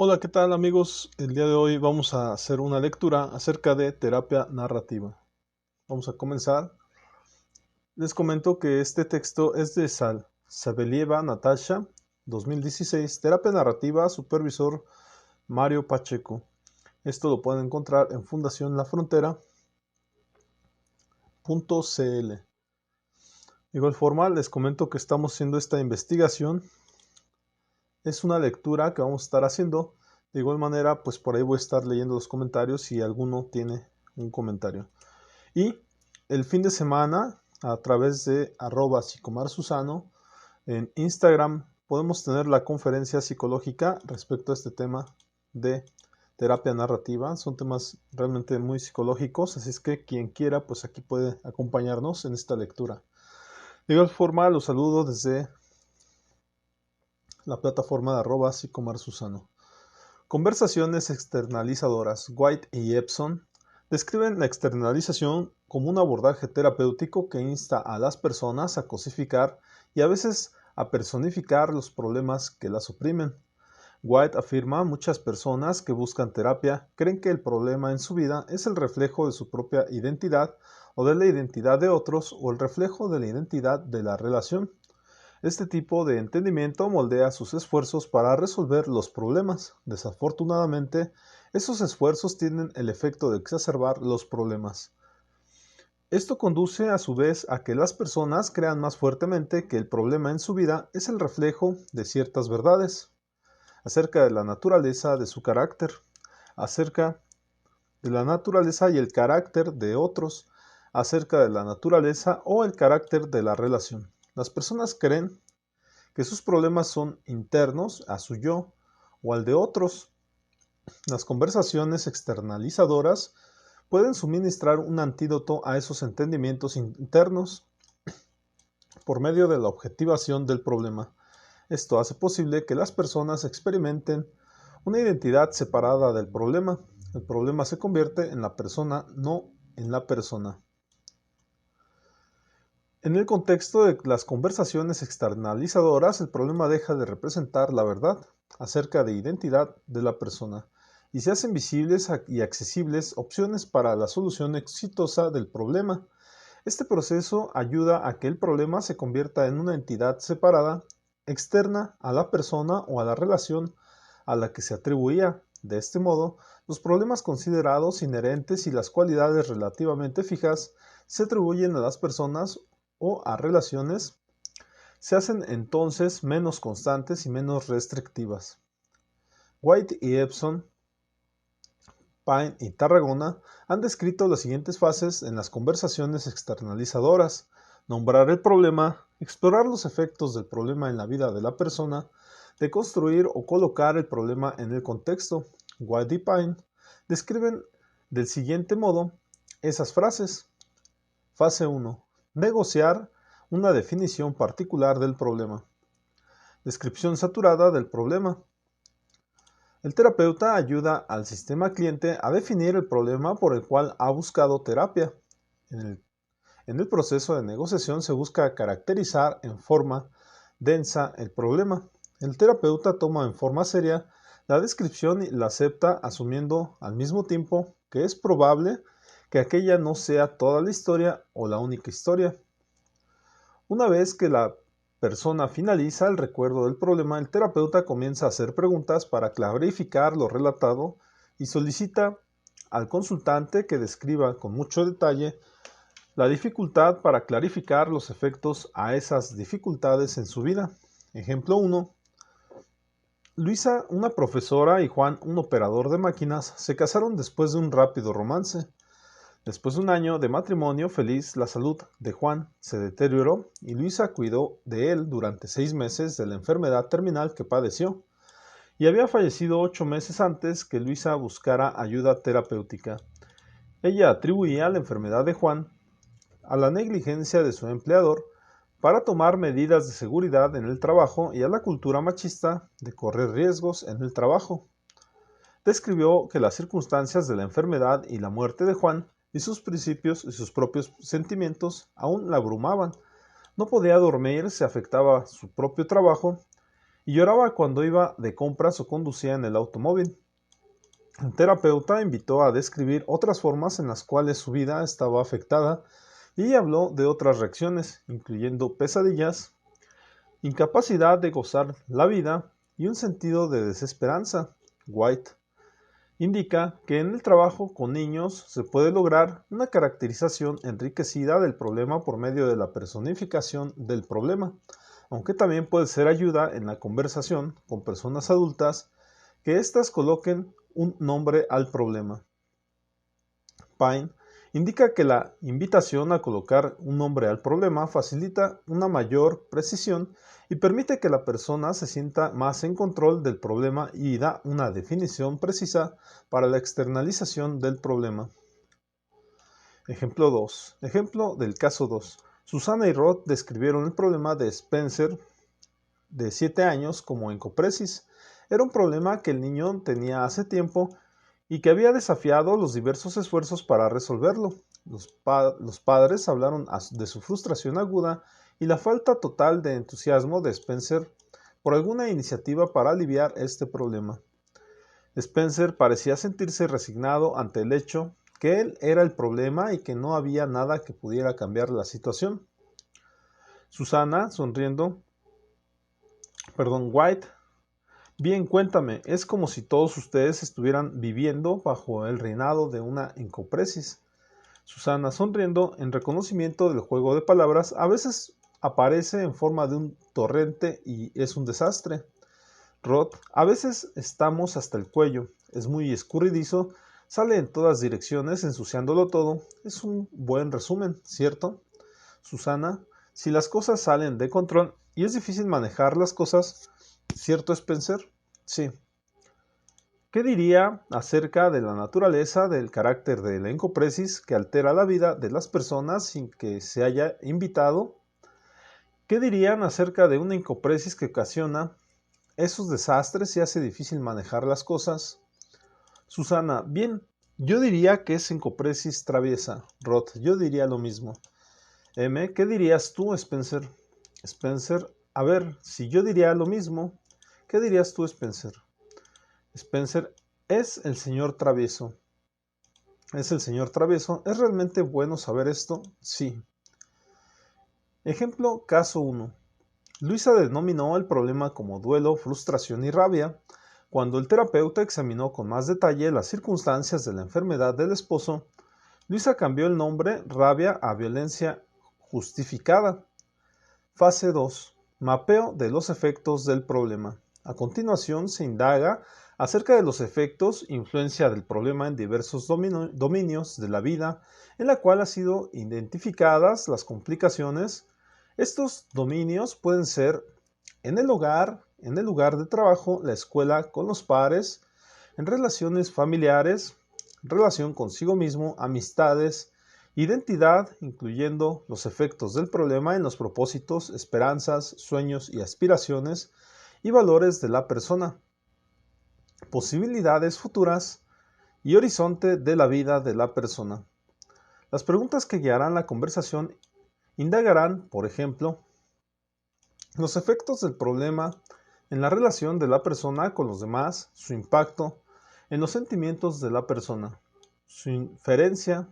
Hola, ¿qué tal amigos? El día de hoy vamos a hacer una lectura acerca de terapia narrativa. Vamos a comenzar. Les comento que este texto es de Sabelieva Natasha, 2016, terapia narrativa, supervisor Mario Pacheco. Esto lo pueden encontrar en Fundación La Frontera.cl. De igual forma, les comento que estamos haciendo esta investigación. Es una lectura que vamos a estar haciendo. De igual manera, pues por ahí voy a estar leyendo los comentarios si alguno tiene un comentario. Y el fin de semana, a través de @psicomarsusano en Instagram, podemos tener la conferencia psicológica respecto a este tema de terapia narrativa. Son temas realmente muy psicológicos, así es que quien quiera, pues aquí puede acompañarnos en esta lectura. De igual forma, los saludo desde la plataforma de @psicomarsusano. Conversaciones externalizadoras. White y Epson describen la externalización como un abordaje terapéutico que insta a las personas a cosificar y a veces a personificar los problemas que las oprimen. White afirma: muchas personas que buscan terapia creen que el problema en su vida es el reflejo de su propia identidad o de la identidad de otros o el reflejo de la identidad de la relación. Este tipo de entendimiento moldea sus esfuerzos para resolver los problemas. Desafortunadamente, esos esfuerzos tienen el efecto de exacerbar los problemas. Esto conduce a su vez a que las personas crean más fuertemente que el problema en su vida es el reflejo de ciertas verdades acerca de la naturaleza de su carácter, acerca de la naturaleza y el carácter de otros, acerca de la naturaleza o el carácter de la relación. Las personas creen que sus problemas son internos a su yo o al de otros. Las conversaciones externalizadoras pueden suministrar un antídoto a esos entendimientos internos por medio de la objetivación del problema. Esto hace posible que las personas experimenten una identidad separada del problema. El problema se convierte en la persona, no en la persona. En el contexto de las conversaciones externalizadoras, el problema deja de representar la verdad acerca de identidad de la persona y se hacen visibles y accesibles opciones para la solución exitosa del problema. Este proceso ayuda a que el problema se convierta en una entidad separada, externa a la persona o a la relación a la que se atribuía. De este modo, los problemas considerados inherentes y las cualidades relativamente fijas se atribuyen a las personas o a relaciones, se hacen entonces menos constantes y menos restrictivas. White y Epson, Pine y Tarragona han descrito las siguientes fases en las conversaciones externalizadoras: nombrar el problema, explorar los efectos del problema en la vida de la persona, deconstruir o colocar el problema en el contexto. White y Pine describen del siguiente modo esas frases. Fase 1. Negociar una definición particular del problema. Descripción saturada del problema. El terapeuta ayuda al sistema cliente a definir el problema por el cual ha buscado terapia. En el proceso de negociación se busca caracterizar en forma densa el problema. El terapeuta toma en forma seria la descripción y la acepta, asumiendo al mismo tiempo que es probable que aquella no sea toda la historia o la única historia. Una vez que la persona finaliza el recuerdo del problema, el terapeuta comienza a hacer preguntas para clarificar lo relatado y solicita al consultante que describa con mucho detalle la dificultad para clarificar los efectos a esas dificultades en su vida. Ejemplo 1. Luisa, una profesora, y Juan, un operador de máquinas, se casaron después de un rápido romance. Después de un año de matrimonio feliz, la salud de Juan se deterioró y Luisa cuidó de él durante 6 meses de la enfermedad terminal que padeció, y había fallecido 8 meses antes que Luisa buscara ayuda terapéutica. Ella atribuía la enfermedad de Juan a la negligencia de su empleador para tomar medidas de seguridad en el trabajo y a la cultura machista de correr riesgos en el trabajo. Describió que las circunstancias de la enfermedad y la muerte de Juan y sus principios y sus propios sentimientos aún la abrumaban. No podía dormir, se afectaba su propio trabajo y lloraba cuando iba de compras o conducía en el automóvil. El terapeuta invitó a describir otras formas en las cuales su vida estaba afectada y habló de otras reacciones, incluyendo pesadillas, incapacidad de gozar la vida y un sentido de desesperanza. White indica que en el trabajo con niños se puede lograr una caracterización enriquecida del problema por medio de la personificación del problema, aunque también puede ser ayuda en la conversación con personas adultas que éstas coloquen un nombre al problema. Pine indica que la invitación a colocar un nombre al problema facilita una mayor precisión y permite que la persona se sienta más en control del problema y da una definición precisa para la externalización del problema. Ejemplo 2. Ejemplo del caso 2. Susana y Rod describieron el problema de Spencer, de 7 años, como encopresis. Era un problema que el niño tenía hace tiempo y que había desafiado los diversos esfuerzos para resolverlo. Los padres hablaron de su frustración aguda y la falta total de entusiasmo de Spencer por alguna iniciativa para aliviar este problema. Spencer parecía sentirse resignado ante el hecho que él era el problema y que no había nada que pudiera cambiar la situación. White, bien, cuéntame, es como si todos ustedes estuvieran viviendo bajo el reinado de una encopresis. Susana, sonriendo, en reconocimiento del juego de palabras, a veces aparece en forma de un torrente y es un desastre. Rod, a veces estamos hasta el cuello, es muy escurridizo, sale en todas direcciones ensuciándolo todo. Es un buen resumen, ¿cierto? Susana, si las cosas salen de control y es difícil manejar las cosas, ¿cierto, Spencer? Sí. ¿Qué diría acerca de la naturaleza del carácter de la encopresis que altera la vida de las personas sin que se haya invitado? ¿Qué dirían acerca de una encopresis que ocasiona esos desastres y hace difícil manejar las cosas? Susana, bien, yo diría que es encopresis traviesa. Rod, yo diría lo mismo. M, ¿qué dirías tú, Spencer? Spencer, a ver, si yo diría lo mismo, ¿qué dirías tú, Spencer? Spencer, es el señor travieso. ¿Es el señor travieso? ¿Es realmente bueno saber esto? Sí. Ejemplo, caso 1. Luisa denominó el problema como duelo, frustración y rabia. Cuando el terapeuta examinó con más detalle las circunstancias de la enfermedad del esposo, Luisa cambió el nombre rabia a violencia justificada. Fase 2. Mapeo de los efectos del problema. A continuación se indaga acerca de los efectos, influencia del problema en diversos dominios de la vida, en la cual han sido identificadas las complicaciones. Estos dominios pueden ser en el hogar, en el lugar de trabajo, la escuela, con los pares, en relaciones familiares, relación consigo mismo, amistades, identidad, incluyendo los efectos del problema en los propósitos, esperanzas, sueños y aspiraciones y valores de la persona, posibilidades futuras y horizonte de la vida de la persona. Las preguntas que guiarán la conversación indagarán, por ejemplo, los efectos del problema en la relación de la persona con los demás, su impacto en los sentimientos de la persona, su interferencia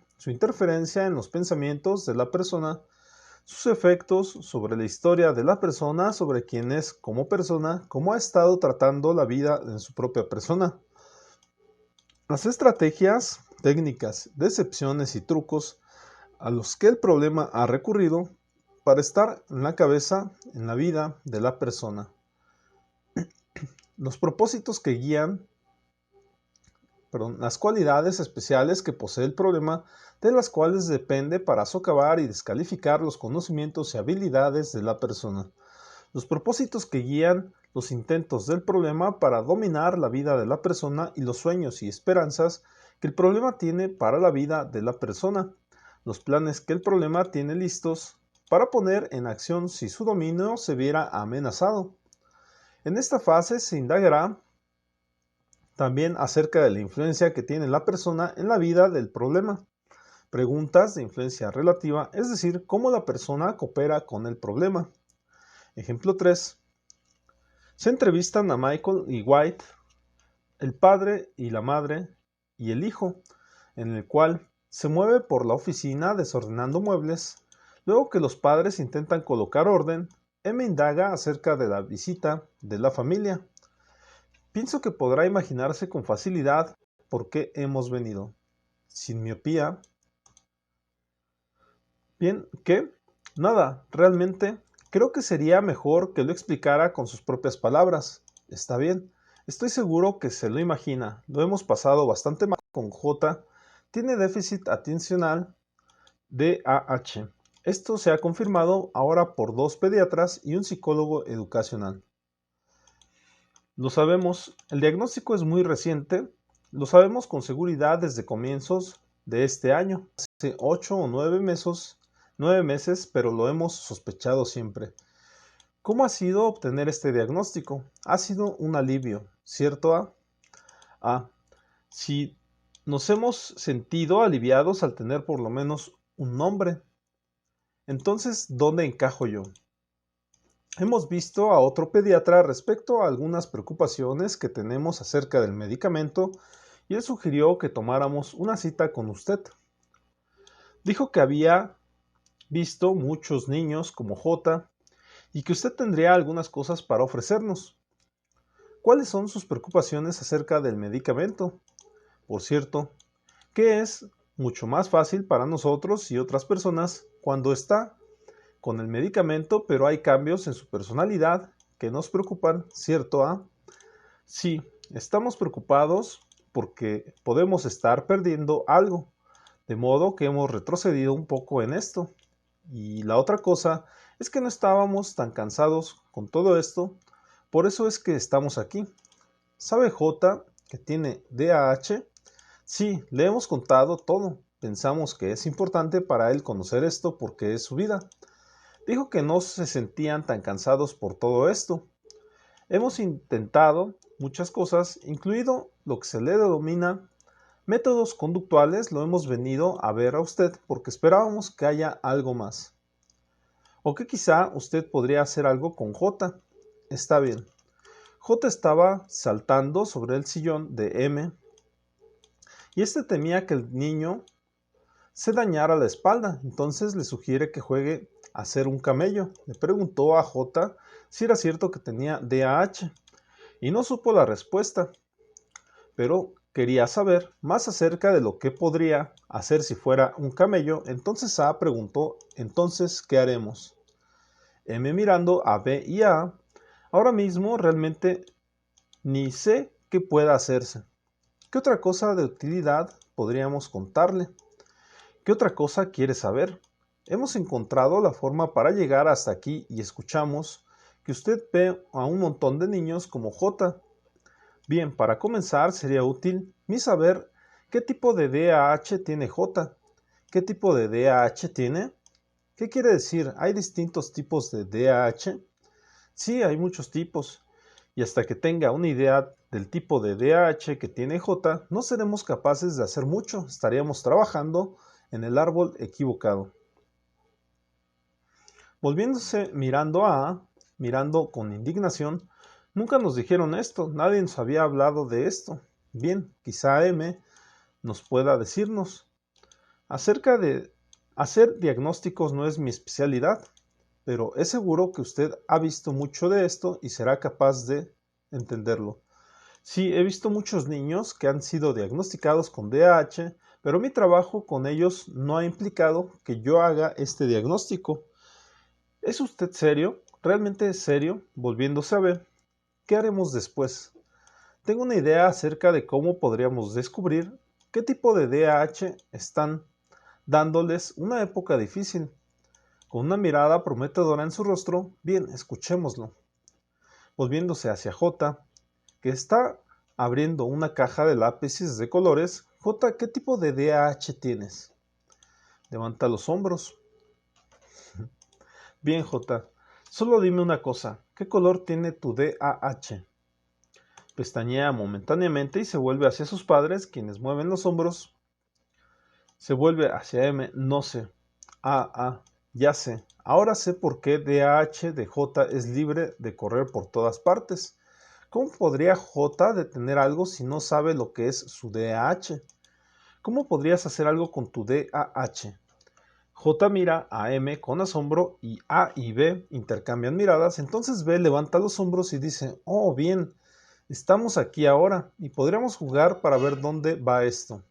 en los pensamientos de la persona, sus efectos sobre la historia de la persona, sobre quién es como persona, cómo ha estado tratando la vida en su propia persona. Las estrategias, técnicas, decepciones y trucos a los que el problema ha recurrido para estar en la cabeza, en la vida de la persona. Los propósitos que guían, las cualidades especiales que posee el problema, de las cuales depende para socavar y descalificar los conocimientos y habilidades de la persona. Los propósitos que guían los intentos del problema para dominar la vida de la persona y los sueños y esperanzas que el problema tiene para la vida de la persona. Los planes que el problema tiene listos para poner en acción si su dominio se viera amenazado. En esta fase se indagará también acerca de la influencia que tiene la persona en la vida del problema. Preguntas de influencia relativa, es decir, cómo la persona coopera con el problema. Ejemplo 3. Se entrevistan a Michael y White, el padre y la madre y el hijo, en el cual se mueve por la oficina desordenando muebles. Luego que los padres intentan colocar orden, M indaga acerca de la visita de la familia. Pienso que podrá imaginarse con facilidad por qué hemos venido. Sin miopía. Bien, ¿qué? Nada, realmente creo que sería mejor que lo explicara con sus propias palabras. Está bien, estoy seguro que se lo imagina. Lo hemos pasado bastante mal con J. Tiene déficit atencional DAH. Esto se ha confirmado ahora por 2 pediatras y un psicólogo educacional. Lo sabemos, el diagnóstico es muy reciente, lo sabemos con seguridad desde comienzos de este año, hace 8 o 9 meses, pero lo hemos sospechado siempre. ¿Cómo ha sido obtener este diagnóstico? Ha sido un alivio, ¿cierto? Si nos hemos sentido aliviados al tener por lo menos un nombre. Entonces, ¿dónde encajo yo? Hemos visto a otro pediatra respecto a algunas preocupaciones que tenemos acerca del medicamento y él sugirió que tomáramos una cita con usted. Dijo que había visto muchos niños como J y que usted tendría algunas cosas para ofrecernos. ¿Cuáles son sus preocupaciones acerca del medicamento? Por cierto, que es mucho más fácil para nosotros y otras personas cuando está con el medicamento, pero hay cambios en su personalidad que nos preocupan, ¿cierto? Sí, estamos preocupados porque podemos estar perdiendo algo, de modo que hemos retrocedido un poco en esto. Y la otra cosa es que no estábamos tan cansados con todo esto, por eso es que estamos aquí. ¿Sabe J que tiene DAH? Sí, le hemos contado todo. Pensamos que es importante para él conocer esto porque es su vida. Dijo que no se sentían tan cansados por todo esto. Hemos intentado muchas cosas, incluido lo que se le denomina métodos conductuales. Lo hemos venido a ver a usted porque esperábamos que haya algo más. O que quizá usted podría hacer algo con J. Está bien. J estaba saltando sobre el sillón de M y este temía que el niño se dañara la espalda, entonces le sugiere que juegue a ser un camello. Le preguntó a J si era cierto que tenía DAH y no supo la respuesta, pero quería saber más acerca de lo que podría hacer si fuera un camello. Entonces A preguntó, entonces, ¿qué haremos? M mirando a B y A, ahora mismo realmente ni sé qué pueda hacerse. ¿Qué otra cosa de utilidad podríamos contarle? ¿Qué otra cosa quiere saber? Hemos encontrado la forma para llegar hasta aquí y escuchamos que usted ve a un montón de niños como J. Bien, para comenzar sería útil mi saber qué tipo de DAH tiene J. ¿Qué tipo de DAH tiene? ¿Qué quiere decir? ¿Hay distintos tipos de DAH? Sí, hay muchos tipos. Y hasta que tenga una idea del tipo de DAH que tiene J, no seremos capaces de hacer mucho. Estaríamos trabajando en el árbol equivocado. Volviéndose mirando con indignación, nunca nos dijeron esto, nadie nos había hablado de esto. Bien, quizá M nos pueda decirnos. Acerca de hacer diagnósticos no es mi especialidad, pero es seguro que usted ha visto mucho de esto y será capaz de entenderlo. Sí, he visto muchos niños que han sido diagnosticados con DAH, pero mi trabajo con ellos no ha implicado que yo haga este diagnóstico. ¿Es usted serio? ¿Realmente es serio? Volviéndose a ver, ¿qué haremos después? Tengo una idea acerca de cómo podríamos descubrir qué tipo de DAH están dándoles una época difícil. Con una mirada prometedora en su rostro, bien, escuchémoslo. Volviéndose hacia J, que está abriendo una caja de lápices de colores. J, ¿qué tipo de DAH tienes? Levanta los hombros. Bien, J, solo dime una cosa. ¿Qué color tiene tu DAH? Pestañea momentáneamente y se vuelve hacia sus padres, quienes mueven los hombros. Se vuelve hacia M. No sé. Ya sé, ahora sé por qué DAH de J es libre de correr por todas partes. ¿Cómo podría J detener algo si no sabe lo que es su DAH? ¿Cómo podrías hacer algo con tu DAH? J mira a M con asombro y A y B intercambian miradas. Entonces B levanta los hombros y dice, oh, bien, estamos aquí ahora y podríamos jugar para ver dónde va esto.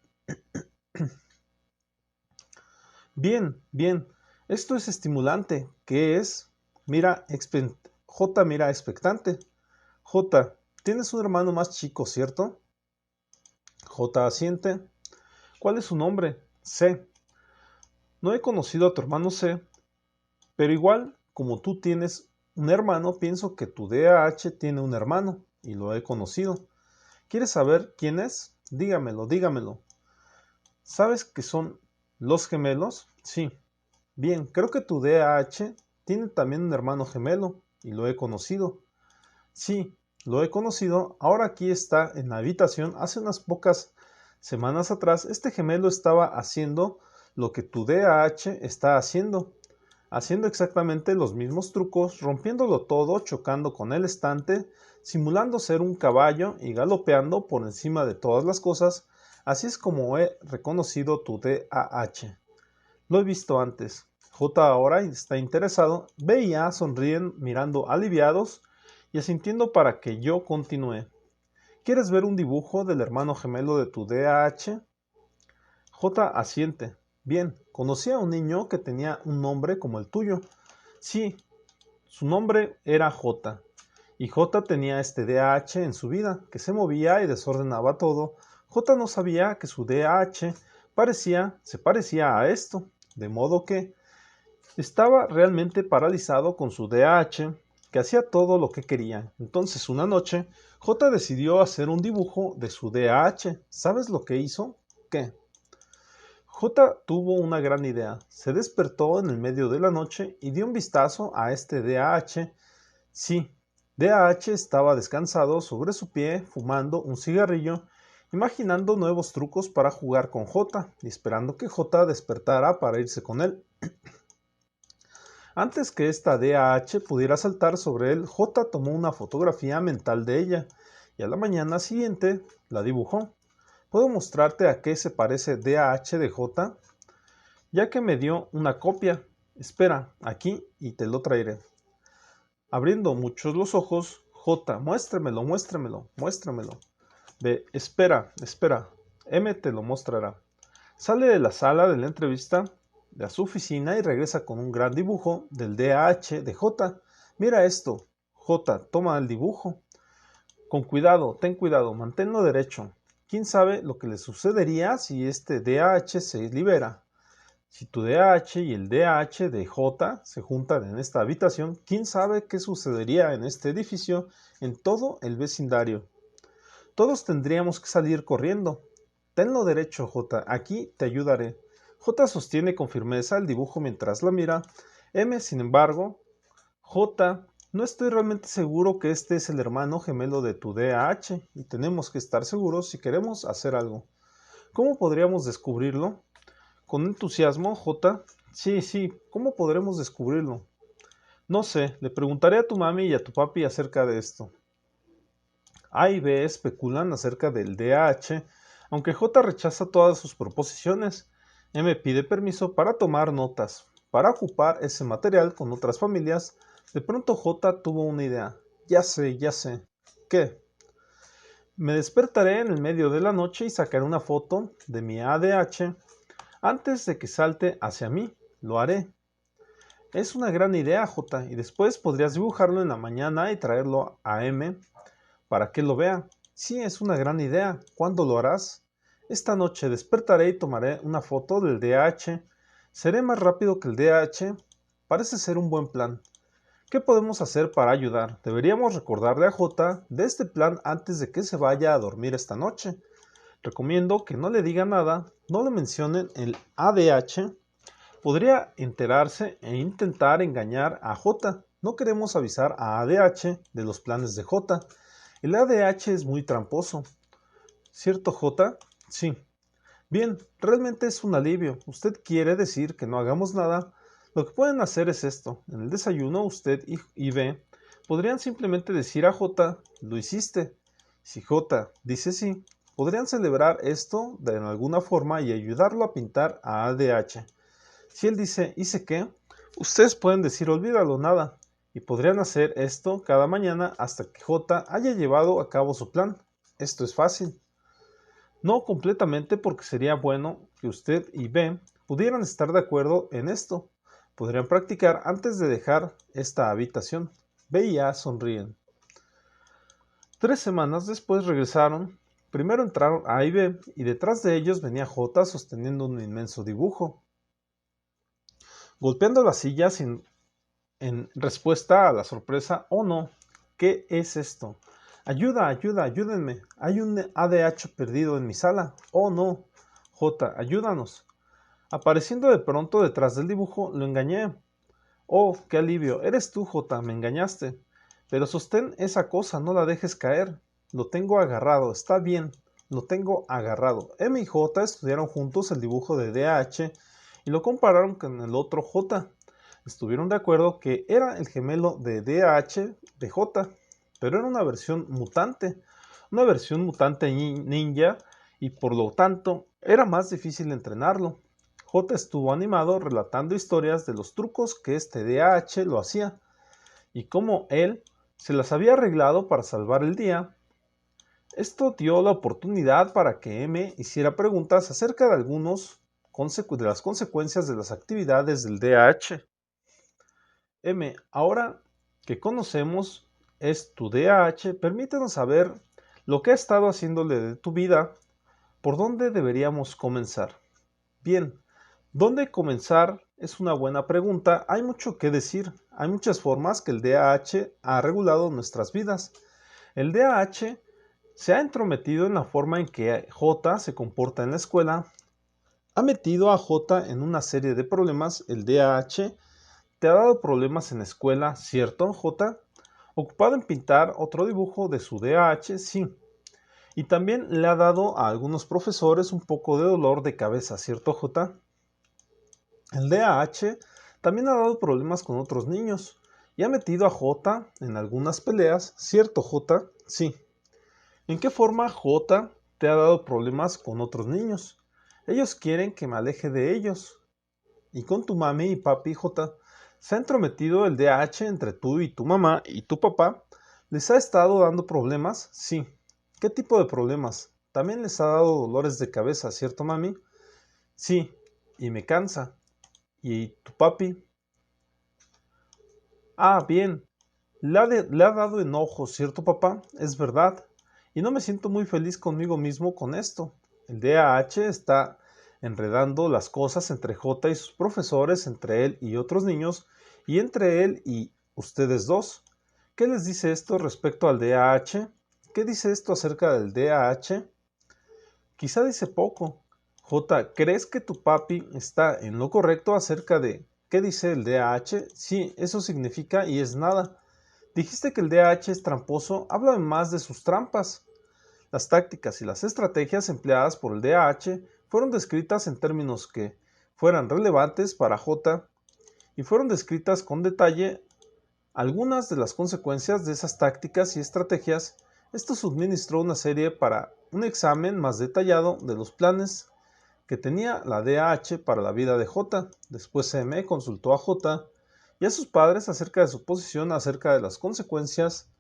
Bien, bien, esto es estimulante. ¿Qué es? J mira expectante. J, tienes un hermano más chico, ¿cierto? J asiente. ¿Cuál es su nombre? C. No he conocido a tu hermano C, pero igual como tú tienes un hermano, pienso que tu DAH tiene un hermano y lo he conocido. ¿Quieres saber quién es? Dígamelo, dígamelo. ¿Sabes que son los gemelos? Sí. Bien, creo que tu DAH tiene también un hermano gemelo y lo he conocido. Sí, lo he conocido. Ahora aquí está en la habitación. Hace unas pocas semanas atrás, este gemelo estaba haciendo lo que tu DAH está haciendo exactamente los mismos trucos, rompiéndolo todo, chocando con el estante, simulando ser un caballo y galopeando por encima de todas las cosas. Así es como he reconocido tu DAH. Lo he visto antes. J ahora está interesado. B y A sonríen mirando aliviados y asintiendo para que yo continúe. ¿Quieres ver un dibujo del hermano gemelo de tu DAH? J asiente. Bien, conocí a un niño que tenía un nombre como el tuyo. Sí, su nombre era J. Y J tenía este DAH en su vida, que se movía y desordenaba todo. J no sabía que su DAH se parecía a esto, de modo que estaba realmente paralizado con su DAH, que hacía todo lo que quería. Entonces una noche, J decidió hacer un dibujo de su DAH. ¿Sabes lo que hizo? ¿Qué? J tuvo una gran idea. Se despertó en el medio de la noche y dio un vistazo a este DAH. Sí, DAH estaba descansado sobre su pie, fumando un cigarrillo, imaginando nuevos trucos para jugar con J y esperando que J despertara para irse con él. Antes que esta DAH pudiera saltar sobre él, J tomó una fotografía mental de ella y a la mañana siguiente la dibujó. ¿Puedo mostrarte a qué se parece DAH de J? Ya que me dio una copia. Espera, aquí y te lo traeré. Abriendo muchos los ojos, J, muéstremelo, muéstremelo, muéstremelo. B, espera, espera. M te lo mostrará. Sale de la sala de la entrevista de su oficina y regresa con un gran dibujo del DAH de J. Mira esto. J, toma el dibujo. Con cuidado, ten cuidado, manténlo derecho. ¿Quién sabe lo que le sucedería si este DAH se libera? Si tu DAH y el DAH de J se juntan en esta habitación, ¿quién sabe qué sucedería en este edificio, en todo el vecindario? Todos tendríamos que salir corriendo. Tenlo derecho, J. Aquí te ayudaré. J sostiene con firmeza el dibujo mientras la mira. M, sin embargo, J, no estoy realmente seguro que este es el hermano gemelo de tu DAH y tenemos que estar seguros si queremos hacer algo. ¿Cómo podríamos descubrirlo? Con entusiasmo, J. Sí, sí, ¿cómo podremos descubrirlo? No sé, le preguntaré a tu mami y a tu papi acerca de esto. A y B especulan acerca del DAH, aunque J rechaza todas sus proposiciones. M pide permiso para tomar notas, para ocupar ese material con otras familias. De pronto J tuvo una idea. Ya sé, ya sé. ¿Qué? Me despertaré en el medio de la noche y sacaré una foto de mi ADH antes de que salte hacia mí. Lo haré. Es una gran idea, J, y después podrías dibujarlo en la mañana y traerlo a M para que lo vea. Sí, es una gran idea. ¿Cuándo lo harás? Esta noche despertaré y tomaré una foto del DH. Seré más rápido que el DH. Parece ser un buen plan. ¿Qué podemos hacer para ayudar? Deberíamos recordarle a J de este plan antes de que se vaya a dormir esta noche. Recomiendo que no le diga nada, no le mencionen el ADH. Podría enterarse e intentar engañar a J. No queremos avisar a ADH de los planes de J. El ADH es muy tramposo. ¿Cierto, J? Sí. Bien, realmente es un alivio. ¿Usted quiere decir que no hagamos nada? Lo que pueden hacer es esto. En el desayuno usted y B podrían simplemente decir a J, lo hiciste. Si J dice sí, podrían celebrar esto de alguna forma y ayudarlo a pintar a ADH. Si él dice ¿hice qué?, ustedes pueden decir olvídalo, nada. Y podrían hacer esto cada mañana hasta que J haya llevado a cabo su plan. Esto es fácil. No completamente, porque sería bueno que usted y B pudieran estar de acuerdo en esto. Podrían practicar antes de dejar esta habitación. B y A sonríen. 3 semanas después regresaron. Primero entraron A y B, y detrás de ellos venía J sosteniendo un inmenso dibujo, golpeando la silla en respuesta a la sorpresa. Oh no, ¿qué es esto? Ayuda, ayuda, ayúdenme. Hay un ADH perdido en mi sala. Oh no. J, ayúdanos. Apareciendo de pronto detrás del dibujo, lo engañé. Oh, qué alivio. Eres tú, J, me engañaste. Pero sostén esa cosa, no la dejes caer. Lo tengo agarrado, está bien. Lo tengo agarrado. M y J estudiaron juntos el dibujo de DH y lo compararon con el otro J. Estuvieron de acuerdo que era el gemelo de DH de J, pero era una versión mutante ninja, y por lo tanto era más difícil entrenarlo. J estuvo animado relatando historias de los trucos que este DH lo hacía y cómo él se las había arreglado para salvar el día. Esto dio la oportunidad para que M hiciera preguntas acerca de de las consecuencias de las actividades del DH. M, ahora que conocemos es tu DH, permítenos saber lo que ha estado haciéndole de tu vida. ¿Por dónde deberíamos comenzar? Bien, ¿dónde comenzar? Es una buena pregunta. Hay mucho que decir. Hay muchas formas que el DH ha regulado nuestras vidas. El DH se ha entrometido en la forma en que J se comporta en la escuela. Ha metido a J en una serie de problemas. El DH te ha dado problemas en la escuela, ¿cierto, J? ¿Ocupado en pintar otro dibujo de su DH? Sí. Y también le ha dado a algunos profesores un poco de dolor de cabeza, ¿cierto, J? El DH también ha dado problemas con otros niños y ha metido a J en algunas peleas, ¿cierto, J? Sí. ¿En qué forma J te ha dado problemas con otros niños? Ellos quieren que me aleje de ellos. Y con tu mami y papi, J, ¿se ha entrometido el DH entre tú y tu mamá y tu papá? ¿Les ha estado dando problemas? Sí. ¿Qué tipo de problemas? También les ha dado dolores de cabeza, ¿cierto, mami? Sí, y me cansa. ¿Y tu papi? Ah, bien. Le ha dado enojo, ¿cierto, papá? Es verdad. Y no me siento muy feliz conmigo mismo con esto. El DH está enredando las cosas entre J y sus profesores, entre él y otros niños, y entre él y ustedes dos. ¿Qué les dice esto respecto al DH? ¿Qué dice esto acerca del DH? Quizá dice poco. J, ¿crees que tu papi está en lo correcto acerca de qué dice el DH? Sí, eso significa y es nada. Dijiste que el DH es tramposo. Háblame más de sus trampas. Las tácticas y las estrategias empleadas por el DH fueron descritas en términos que fueran relevantes para J y fueron descritas con detalle algunas de las consecuencias de esas tácticas y estrategias. Esto suministró una serie para un examen más detallado de los planes que tenía la DH para la vida de J. Después M consultó a J y a sus padres acerca de su posición acerca de las consecuencias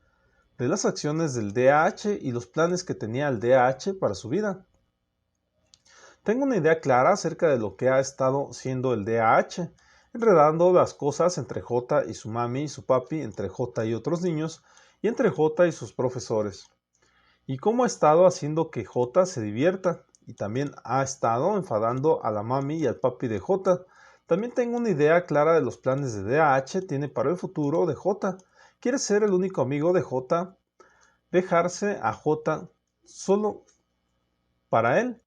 de las acciones del DH y los planes que tenía el DH para su vida. Tengo una idea clara acerca de lo que ha estado siendo el DH, enredando las cosas entre J y su mami y su papi, entre J y otros niños, y entre J y sus profesores. Y cómo ha estado haciendo que J se divierta, y también ha estado enfadando a la mami y al papi de J. También tengo una idea clara de los planes de DH tiene para el futuro de J. Quiere ser el único amigo de J, dejarse a J solo para él.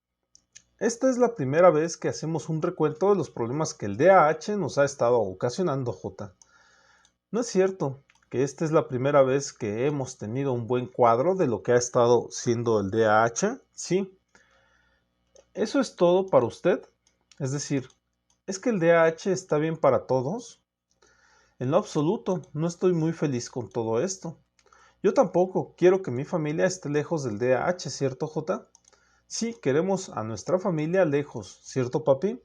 Esta es la primera vez que hacemos un recuento de los problemas que el DH nos ha estado ocasionando, J. ¿No es cierto que esta es la primera vez que hemos tenido un buen cuadro de lo que ha estado siendo el DH? Sí. ¿Eso es todo para usted? Es decir, ¿Es que el DAH está bien para todos? En lo absoluto, no estoy muy feliz con todo esto. Yo tampoco quiero que mi familia esté lejos del DAH, ¿cierto, J? Sí, queremos a nuestra familia lejos, ¿cierto, papi?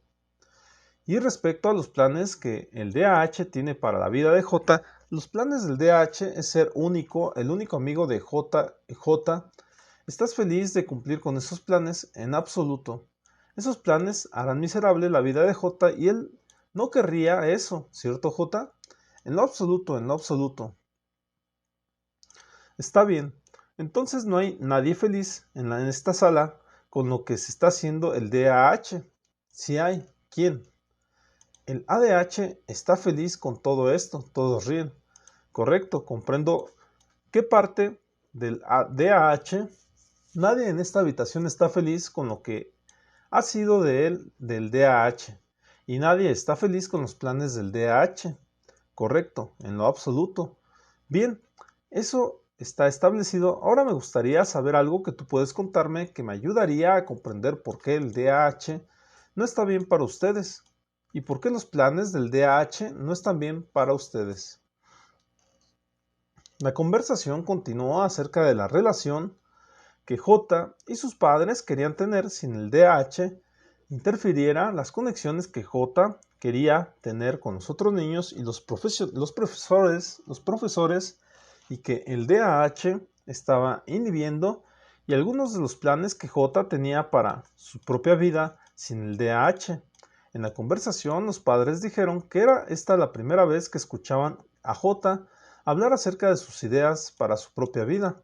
Y respecto a los planes que el DAH tiene para la vida de J, los planes del DAH es ser único, el único amigo de J. ¿Estás feliz de cumplir con esos planes? En absoluto. Esos planes harán miserable la vida de J y él no querría eso, ¿cierto, J? En lo absoluto, en lo absoluto. Está bien. Entonces no hay nadie feliz en esta sala con lo que se está haciendo el DAH. Si hay, ¿quién? El ADH está feliz con todo esto, todos ríen. Correcto, comprendo qué parte del DAH. Nadie en esta habitación está feliz con lo que ha sido de él del DAH. Y nadie está feliz con los planes del DAH. Correcto, en lo absoluto. Bien, eso está establecido. Ahora me gustaría saber algo que tú puedes contarme que me ayudaría a comprender por qué el DAH no está bien para ustedes y por qué los planes del DAH no están bien para ustedes. La conversación continuó acerca de la relación que J y sus padres querían tener sin el DAH interfiriera las conexiones que J quería tener con los otros niños y los profesores y que el DAH estaba inhibiendo y algunos de los planes que J tenía para su propia vida sin el DAH. En la conversación los padres dijeron que era esta la primera vez que escuchaban a J hablar acerca de sus ideas para su propia vida.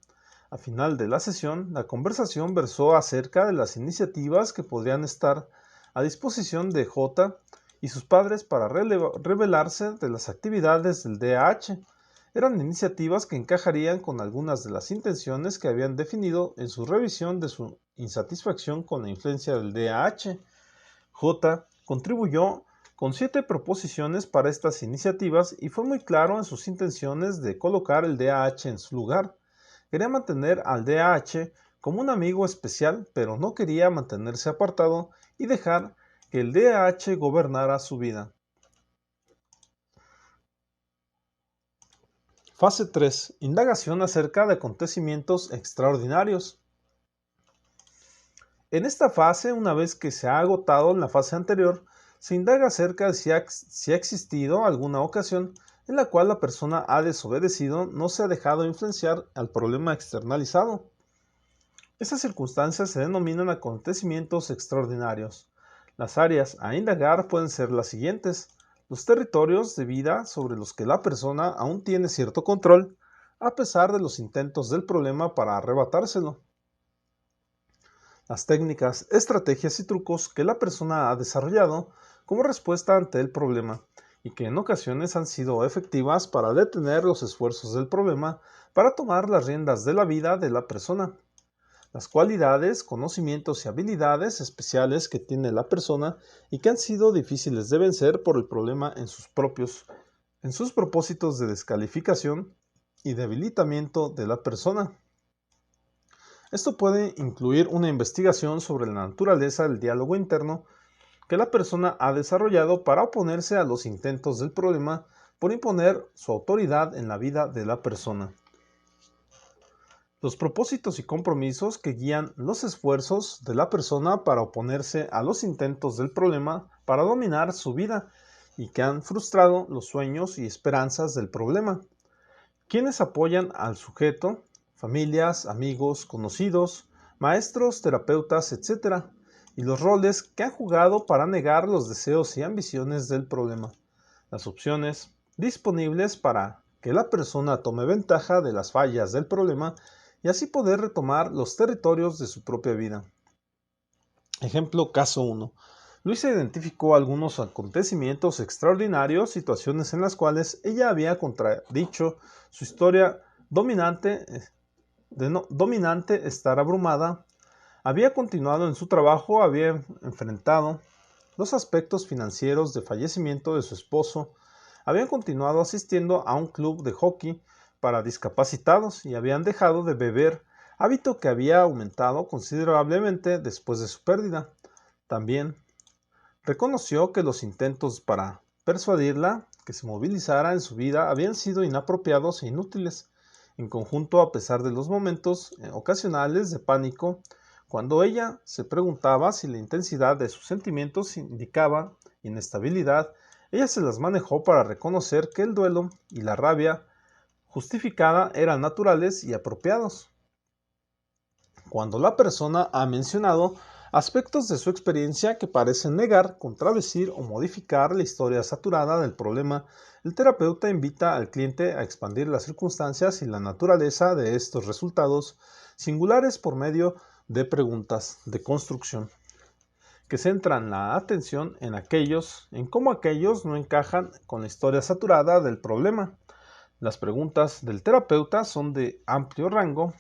Al final de la sesión, la conversación versó acerca de las iniciativas que podrían estar a disposición de J y sus padres para revelarse de las actividades del DAH. Eran iniciativas que encajarían con algunas de las intenciones que habían definido en su revisión de su insatisfacción con la influencia del DAH. J contribuyó con 7 proposiciones para estas iniciativas y fue muy claro en sus intenciones de colocar el DAH en su lugar. Quería mantener al DAH como un amigo especial, pero no quería mantenerse apartado y dejar que el DAH gobernara su vida. Fase 3. Indagación acerca de acontecimientos extraordinarios. En esta fase, una vez que se ha agotado en la fase anterior, se indaga acerca de si ha existido alguna ocasión en la cual la persona ha desobedecido, no se ha dejado influenciar al problema externalizado. Estas circunstancias se denominan acontecimientos extraordinarios. Las áreas a indagar pueden ser las siguientes: los territorios de vida sobre los que la persona aún tiene cierto control, a pesar de los intentos del problema para arrebatárselo. Las técnicas, estrategias y trucos que la persona ha desarrollado como respuesta ante el problema y que en ocasiones han sido efectivas para detener los esfuerzos del problema para tomar las riendas de la vida de la persona. Las cualidades, conocimientos y habilidades especiales que tiene la persona y que han sido difíciles de vencer por el problema en sus propósitos de descalificación y debilitamiento de la persona. Esto puede incluir una investigación sobre la naturaleza del diálogo interno que la persona ha desarrollado para oponerse a los intentos del problema por imponer su autoridad en la vida de la persona. Los propósitos y compromisos que guían los esfuerzos de la persona para oponerse a los intentos del problema para dominar su vida y que han frustrado los sueños y esperanzas del problema. Quienes apoyan al sujeto, familias, amigos, conocidos, maestros, terapeutas, etc. Y los roles que han jugado para negar los deseos y ambiciones del problema. Las opciones disponibles para que la persona tome ventaja de las fallas del problema y así poder retomar los territorios de su propia vida. Ejemplo, caso 1. Luisa identificó algunos acontecimientos extraordinarios, situaciones en las cuales ella había contradicho su historia dominante, estar abrumada, había continuado en su trabajo, había enfrentado los aspectos financieros de fallecimiento de su esposo, habían continuado asistiendo a un club de hockey para discapacitados y habían dejado de beber, hábito que había aumentado considerablemente después de su pérdida. También Reconoció que los intentos para persuadirla que se movilizara en su vida habían sido inapropiados e inútiles, en conjunto a pesar de los momentos ocasionales de pánico, cuando ella se preguntaba si la intensidad de sus sentimientos indicaba inestabilidad. Ella se las manejó para reconocer que el duelo y la rabia justificada eran naturales y apropiados. Cuando la persona ha mencionado aspectos de su experiencia que parecen negar, contradecir o modificar la historia saturada del problema, el terapeuta invita al cliente a expandir las circunstancias y la naturaleza de estos resultados singulares por medio de preguntas de construcción que centran la atención en cómo aquellos no encajan con la historia saturada del problema. Las preguntas del terapeuta son de amplio rango,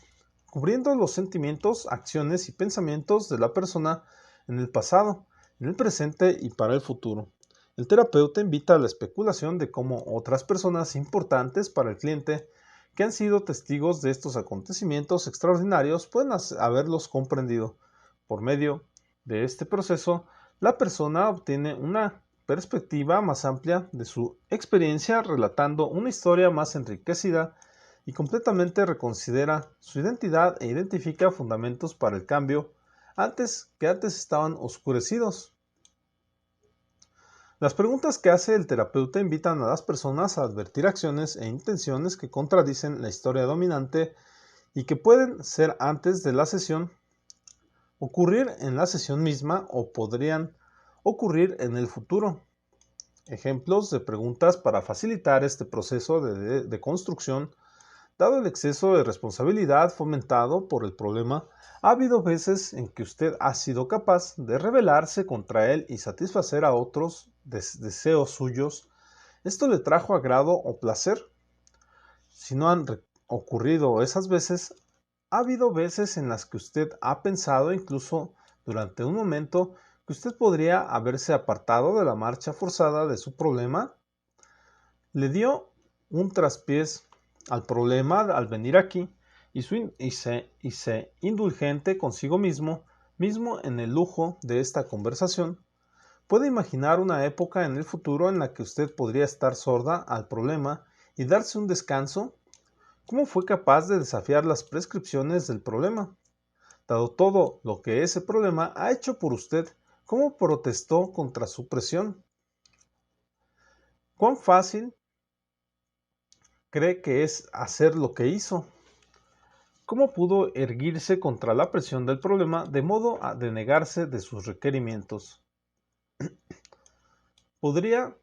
cubriendo los sentimientos, acciones y pensamientos de la persona en el pasado, en el presente y para el futuro. El terapeuta invita a la especulación de cómo otras personas importantes para el cliente que han sido testigos de estos acontecimientos extraordinarios pueden haberlos comprendido. Por medio de este proceso, la persona obtiene una perspectiva más amplia de su experiencia, relatando una historia más enriquecida y completamente reconsidera su identidad e identifica fundamentos para el cambio que antes estaban oscurecidos. Las preguntas que hace el terapeuta invitan a las personas a advertir acciones e intenciones que contradicen la historia dominante y que pueden ser antes de la sesión, ocurrir en la sesión misma o podrían ocurrir en el futuro. Ejemplos de preguntas para facilitar este proceso de construcción. Dado el exceso de responsabilidad fomentado por el problema, ha habido veces en que usted ha sido capaz de rebelarse contra él y satisfacer a otros deseos suyos. ¿Esto le trajo agrado o placer? Si no han ocurrido esas veces, ha habido veces en las que usted ha pensado, incluso durante un momento, que usted podría haberse apartado de la marcha forzada de su problema. Le dio un traspiés al problema al venir aquí y se indulgente consigo mismo en el lujo de esta conversación. Puede imaginar una época en el futuro en la que usted podría estar sorda al problema y darse un descanso. ¿Cómo fue capaz de desafiar las prescripciones del problema? Dado todo lo que ese problema ha hecho por usted, ¿cómo protestó contra su presión? ¿Cuán fácil cree que es hacer lo que hizo? ¿Cómo pudo erguirse contra la presión del problema de modo a denegarse de sus requerimientos? ¿Podría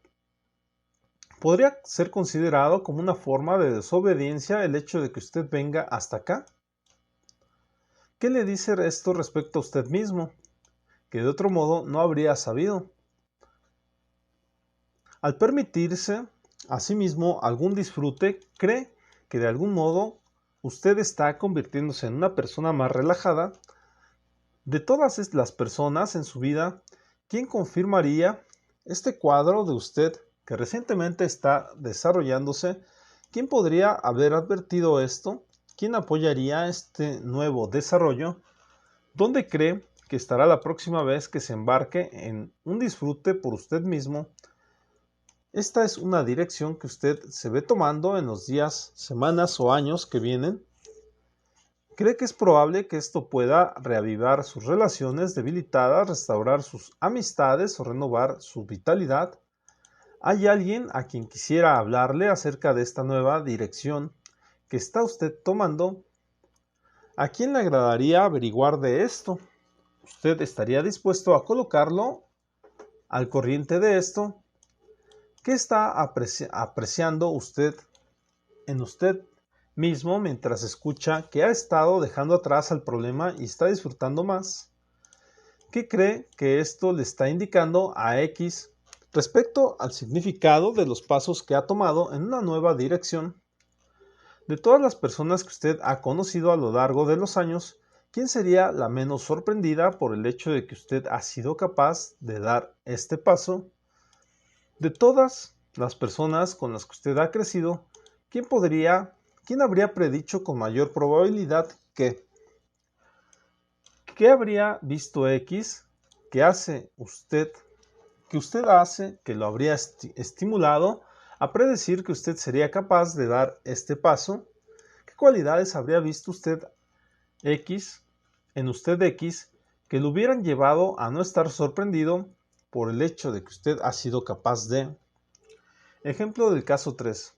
ser considerado como una forma de desobediencia el hecho de que usted venga hasta acá? ¿Qué le dice esto respecto a usted mismo, que de otro modo no habría sabido? Al permitirse a sí mismo algún disfrute, cree que de algún modo usted está convirtiéndose en una persona más relajada. De todas las personas en su vida, ¿quién confirmaría este cuadro de usted que recientemente está desarrollándose? ¿Quién podría haber advertido esto? ¿Quién apoyaría este nuevo desarrollo? ¿Dónde cree que estará la próxima vez que se embarque en un disfrute por usted mismo? Esta es una dirección que usted se ve tomando en los días, semanas o años que vienen. ¿Cree que es probable que esto pueda reavivar sus relaciones debilitadas, restaurar sus amistades o renovar su vitalidad? ¿Hay alguien a quien quisiera hablarle acerca de esta nueva dirección que está usted tomando? ¿A quién le agradaría averiguar de esto? ¿Usted estaría dispuesto a colocarlo al corriente de esto? ¿Qué está apreciando usted en usted mismo mientras escucha que ha estado dejando atrás el problema y está disfrutando más? ¿Qué cree que esto le está indicando a X respecto al significado de los pasos que ha tomado en una nueva dirección? De todas las personas que usted ha conocido a lo largo de los años, ¿quién sería la menos sorprendida por el hecho de que usted ha sido capaz de dar este paso? De todas las personas con las que usted ha crecido, ¿quién habría predicho con mayor probabilidad que? ¿Qué habría visto X que hace usted que usted hace que lo habría estimulado a predecir que usted sería capaz de dar este paso? ¿Qué cualidades habría visto usted X en usted X que lo hubieran llevado a no estar sorprendido por el hecho de que usted ha sido capaz de? Ejemplo del caso 3.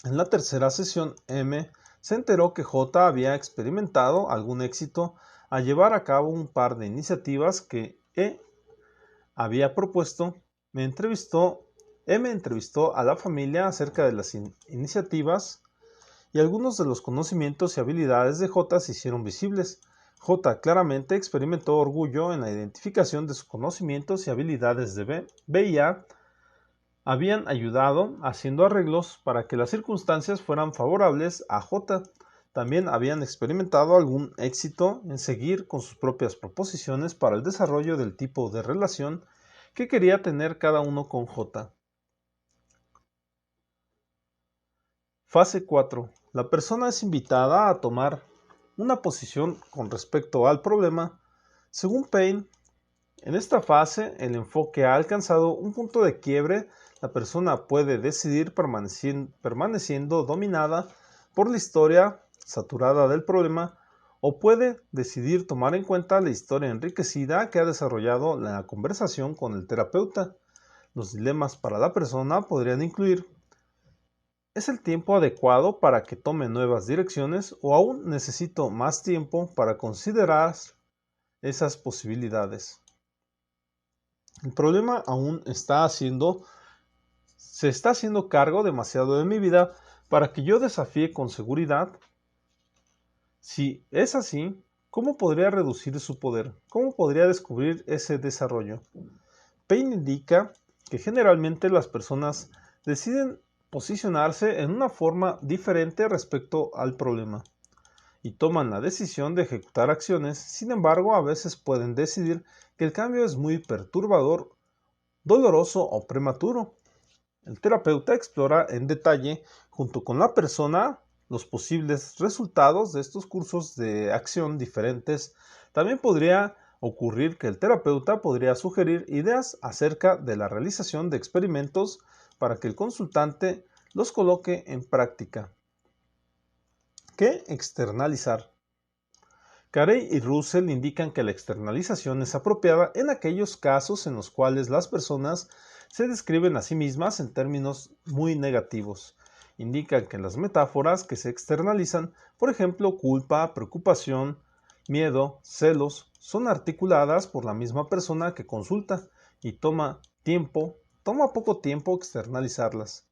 En la tercera sesión, M se enteró que J había experimentado algún éxito al llevar a cabo un par de iniciativas que E había propuesto. M entrevistó a la familia acerca de las iniciativas y algunos de los conocimientos y habilidades de J se hicieron visibles. J claramente experimentó orgullo en la identificación de sus conocimientos y habilidades de B. B y A habían ayudado haciendo arreglos para que las circunstancias fueran favorables a J. También habían experimentado algún éxito en seguir con sus propias proposiciones para el desarrollo del tipo de relación que quería tener cada uno con J. Fase 4. La persona es invitada a tomar una posición con respecto al problema. Según Payne, en esta fase el enfoque ha alcanzado un punto de quiebre. La persona puede decidir permaneciendo dominada por la historia saturada del problema, o puede decidir tomar en cuenta la historia enriquecida que ha desarrollado la conversación con el terapeuta. Los dilemas para la persona podrían incluir: ¿es el tiempo adecuado para que tome nuevas direcciones o aún necesito más tiempo para considerar esas posibilidades? El problema aún se está haciendo cargo demasiado de mi vida para que yo desafíe con seguridad. Si es así, ¿cómo podría reducir su poder? ¿Cómo podría descubrir ese desarrollo? Payne indica que generalmente las personas deciden posicionarse en una forma diferente respecto al problema y toman la decisión de ejecutar acciones. Sin embargo, a veces pueden decidir que el cambio es muy perturbador, doloroso o prematuro. El terapeuta explora en detalle, junto con la persona, los posibles resultados de estos cursos de acción diferentes. También podría ocurrir que el terapeuta podría sugerir ideas acerca de la realización de experimentos para que el consultante los coloque en práctica. ¿Qué externalizar? Carey y Russell indican que la externalización es apropiada en aquellos casos en los cuales las personas se describen a sí mismas en términos muy negativos. Indican que las metáforas que se externalizan, por ejemplo, culpa, preocupación, miedo, celos, son articuladas por la misma persona que consulta y toma poco tiempo externalizarlas.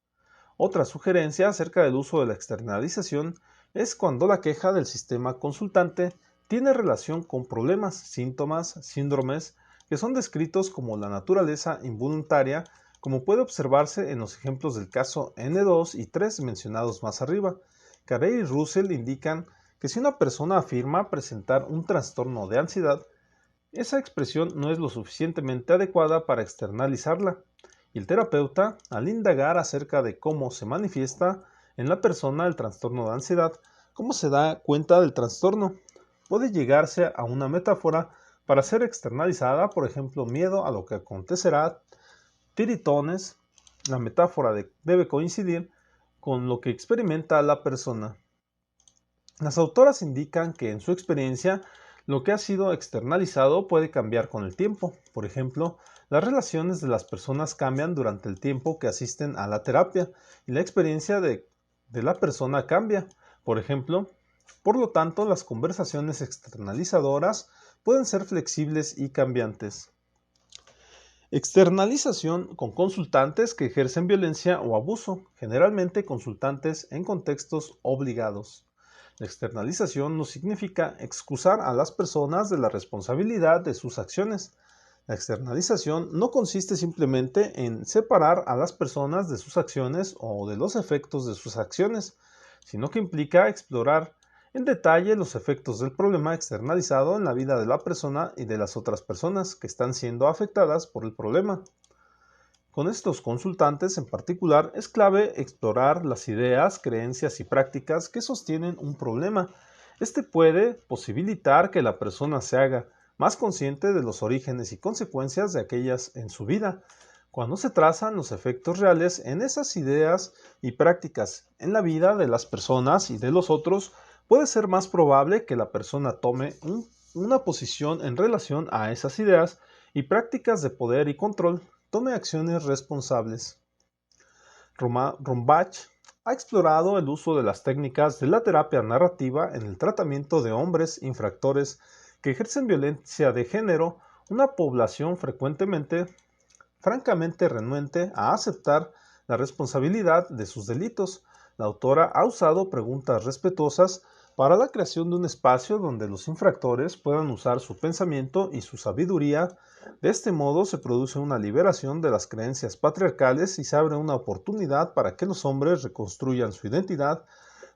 Otra sugerencia acerca del uso de la externalización es cuando la queja del sistema consultante tiene relación con problemas, síntomas, síndromes que son descritos como la naturaleza involuntaria, como puede observarse en los ejemplos del caso N2 y 3 mencionados más arriba. Carey y Russell indican que si una persona afirma presentar un trastorno de ansiedad, esa expresión no es lo suficientemente adecuada para externalizarla, y el terapeuta, al indagar acerca de cómo se manifiesta en la persona el trastorno de ansiedad, cómo se da cuenta del trastorno, puede llegarse a una metáfora para ser externalizada, por ejemplo, miedo a lo que acontecerá, tiritones. La metáfora debe coincidir con lo que experimenta la persona. Las autoras indican que en su experiencia lo que ha sido externalizado puede cambiar con el tiempo. Por ejemplo, las relaciones de las personas cambian durante el tiempo que asisten a la terapia y la experiencia de la persona cambia. Por ejemplo, por lo tanto, las conversaciones externalizadoras pueden ser flexibles y cambiantes. Externalización con consultantes que ejercen violencia o abuso, generalmente consultantes en contextos obligados. La externalización no significa excusar a las personas de la responsabilidad de sus acciones. La externalización no consiste simplemente en separar a las personas de sus acciones o de los efectos de sus acciones, sino que implica explorar en detalle los efectos del problema externalizado en la vida de la persona y de las otras personas que están siendo afectadas por el problema. Con estos consultantes en particular es clave explorar las ideas, creencias y prácticas que sostienen un problema. Este puede posibilitar que la persona se haga más consciente de los orígenes y consecuencias de aquellas en su vida, cuando se trazan los efectos reales en esas ideas y prácticas en la vida de las personas y de los otros, puede ser más probable que la persona tome una posición en relación a esas ideas y prácticas de poder y control, tome acciones responsables. Rombach ha explorado el uso de las técnicas de la terapia narrativa en el tratamiento de hombres infractores que ejercen violencia de género, una población francamente renuente a aceptar la responsabilidad de sus delitos. La autora ha usado preguntas respetuosas para la creación de un espacio donde los infractores puedan usar su pensamiento y su sabiduría. De este modo se produce una liberación de las creencias patriarcales y se abre una oportunidad para que los hombres reconstruyan su identidad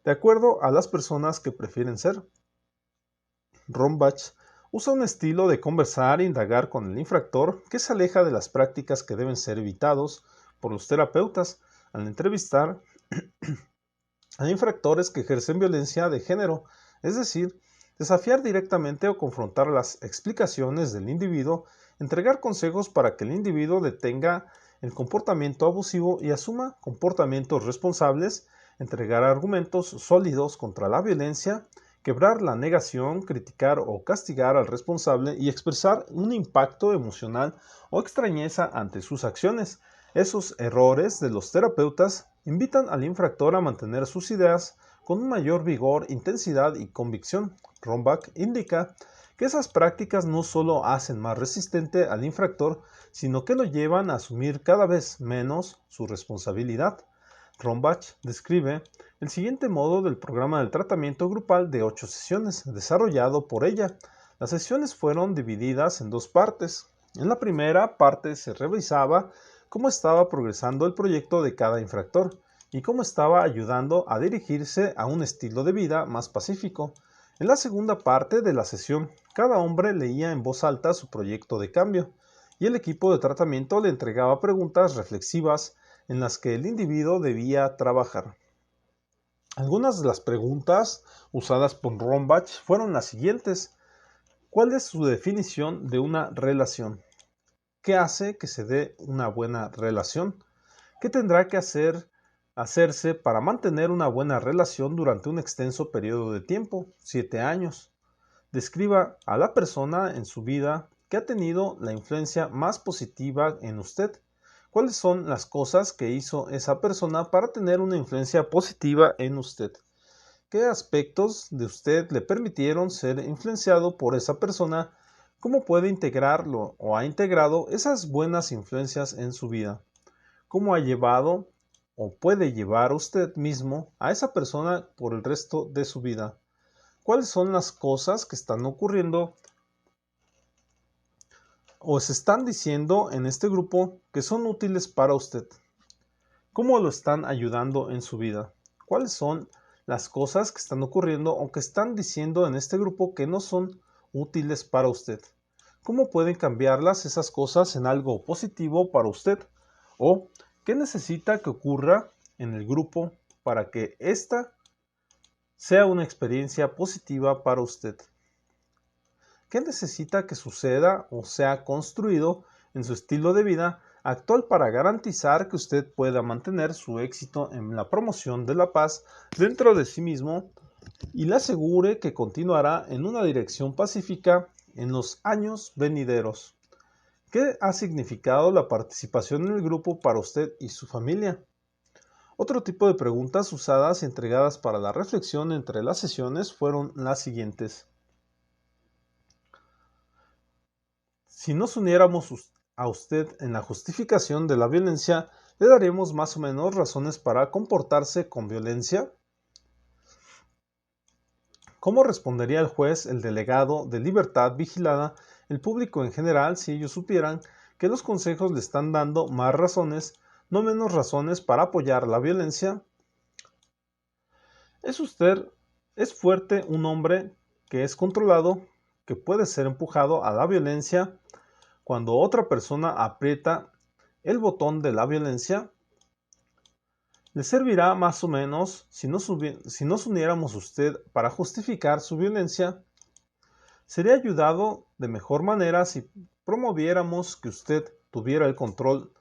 de acuerdo a las personas que prefieren ser. Rombach usa un estilo de conversar e indagar con el infractor que se aleja de las prácticas que deben ser evitados por los terapeutas al entrevistar a infractores que ejercen violencia de género, es decir, desafiar directamente o confrontar las explicaciones del individuo, entregar consejos para que el individuo detenga el comportamiento abusivo y asuma comportamientos responsables, entregar argumentos sólidos contra la violencia, quebrar la negación, criticar o castigar al responsable y expresar un impacto emocional o extrañeza ante sus acciones. Esos errores de los terapeutas invitan al infractor a mantener sus ideas con un mayor vigor, intensidad y convicción. Rombach indica que esas prácticas no solo hacen más resistente al infractor, sino que lo llevan a asumir cada vez menos su responsabilidad. Rombach describe el siguiente modo del programa de tratamiento grupal de 8 sesiones, desarrollado por ella. Las sesiones fueron divididas en 2 partes. En la primera parte se revisaba cómo estaba progresando el proyecto de cada infractor y cómo estaba ayudando a dirigirse a un estilo de vida más pacífico. En la segunda parte de la sesión, cada hombre leía en voz alta su proyecto de cambio y el equipo de tratamiento le entregaba preguntas reflexivas en las que el individuo debía trabajar. Algunas de las preguntas usadas por Rombach fueron las siguientes. ¿Cuál es su definición de una relación? ¿Qué hace que se dé una buena relación? ¿Qué tendrá que hacerse para mantener una buena relación durante un extenso periodo de tiempo, 7 años? Describa a la persona en su vida que ha tenido la influencia más positiva en usted. ¿Cuáles son las cosas que hizo esa persona para tener una influencia positiva en usted? ¿Qué aspectos de usted le permitieron ser influenciado por esa persona? ¿Cómo puede integrarlo o ha integrado esas buenas influencias en su vida? ¿Cómo ha llevado o puede llevar usted mismo a esa persona por el resto de su vida? ¿Cuáles son las cosas que están ocurriendo o se están diciendo en este grupo que son útiles para usted? ¿Cómo lo están ayudando en su vida? ¿Cuáles son las cosas que están ocurriendo o que están diciendo en este grupo que no son útiles para usted? ¿Cómo pueden cambiarlas esas cosas en algo positivo para usted? ¿O qué necesita que ocurra en el grupo para que esta sea una experiencia positiva para usted? ¿Qué necesita que suceda o sea construido en su estilo de vida actual para garantizar que usted pueda mantener su éxito en la promoción de la paz dentro de sí mismo y le asegure que continuará en una dirección pacífica en los años venideros? ¿Qué ha significado la participación en el grupo para usted y su familia? Otro tipo de preguntas usadas y entregadas para la reflexión entre las sesiones fueron las siguientes. Si nos uniéramos a usted en la justificación de la violencia, ¿le daremos más o menos razones para comportarse con violencia? ¿Cómo respondería el juez, el delegado de libertad vigilada, el público en general, si ellos supieran que los consejos le están dando más razones, no menos razones para apoyar la violencia? ¿Es fuerte un hombre que es controlado, que puede ser empujado a la violencia cuando otra persona aprieta el botón de la violencia? ¿Le servirá más o menos si nos uniéramos a usted para justificar su violencia? Sería ayudado de mejor manera si promoviéramos que usted tuviera el control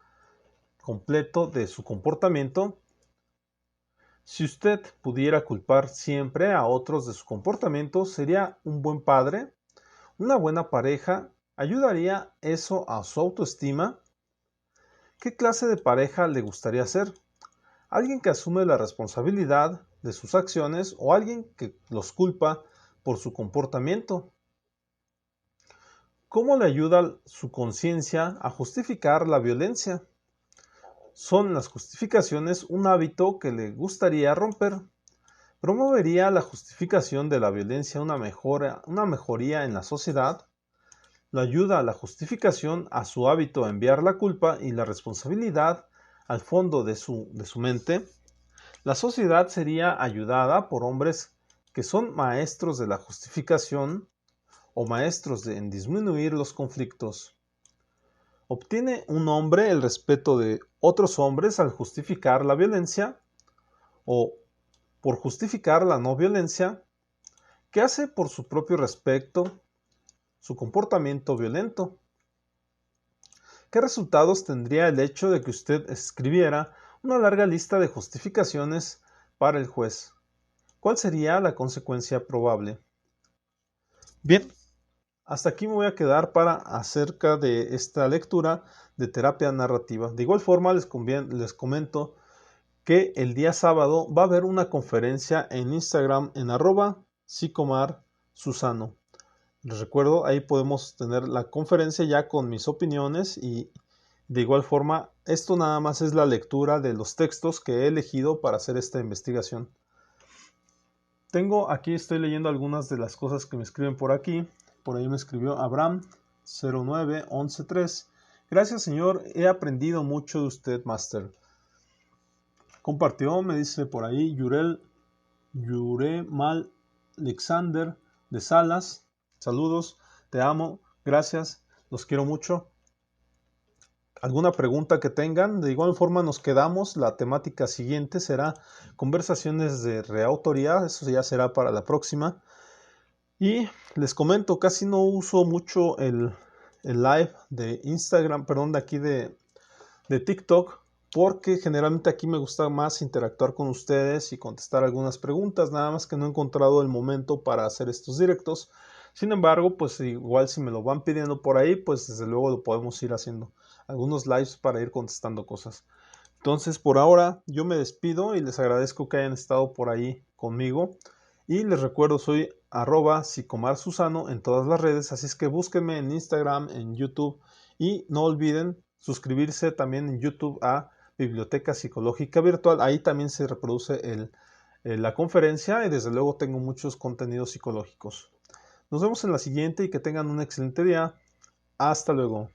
completo de su comportamiento. Si usted pudiera culpar siempre a otros de su comportamiento, sería un buen padre, una buena pareja. ¿Ayudaría eso a su autoestima? ¿Qué clase de pareja le gustaría ser? ¿Alguien que asume la responsabilidad de sus acciones o alguien que los culpa por su comportamiento? ¿Cómo le ayuda su conciencia a justificar la violencia? ¿Son las justificaciones un hábito que le gustaría romper? ¿Promovería la justificación de la violencia una mejoría en la sociedad? ¿Lo ayuda a la justificación a su hábito a enviar la culpa y la responsabilidad al fondo de su mente? La sociedad sería ayudada por hombres que son maestros de la justificación o maestros en disminuir los conflictos. ¿Obtiene un hombre el respeto de otros hombres al justificar la violencia o por justificar la no violencia? ¿Qué hace por su propio respeto su comportamiento violento? ¿Qué resultados tendría el hecho de que usted escribiera una larga lista de justificaciones para el juez? ¿Cuál sería la consecuencia probable? Bien, hasta aquí me voy a quedar para acerca de esta lectura de terapia narrativa. De igual forma les comento que el día sábado va a haber una conferencia en Instagram en @psicomarsusano. Les recuerdo, ahí podemos tener la conferencia ya con mis opiniones y de igual forma, esto nada más es la lectura de los textos que he elegido para hacer esta investigación. Aquí estoy leyendo algunas de las cosas que me escriben por aquí. Por ahí me escribió Abraham 09113. Gracias, señor, he aprendido mucho de usted, Master. Compartió, me dice por ahí, Yuremal Alexander de Salas. Saludos, te amo, gracias, los quiero mucho. ¿Alguna pregunta que tengan? De igual forma nos quedamos. La temática siguiente será conversaciones de reautoría. Eso ya será para la próxima. Y les comento, casi no uso mucho el live de Instagram, perdón, de aquí de TikTok, porque generalmente aquí me gusta más interactuar con ustedes y contestar algunas preguntas, nada más que no he encontrado el momento para hacer estos directos. Sin embargo, pues igual si me lo van pidiendo por ahí, pues desde luego lo podemos ir haciendo algunos lives para ir contestando cosas. Entonces, por ahora yo me despido y les agradezco que hayan estado por ahí conmigo. Y les recuerdo, soy @psicomarsusano en todas las redes, así es que búsquenme en Instagram, en YouTube y no olviden suscribirse también en YouTube a Biblioteca Psicológica Virtual. Ahí también se reproduce la conferencia y desde luego tengo muchos contenidos psicológicos. Nos vemos en la siguiente y que tengan un excelente día. Hasta luego.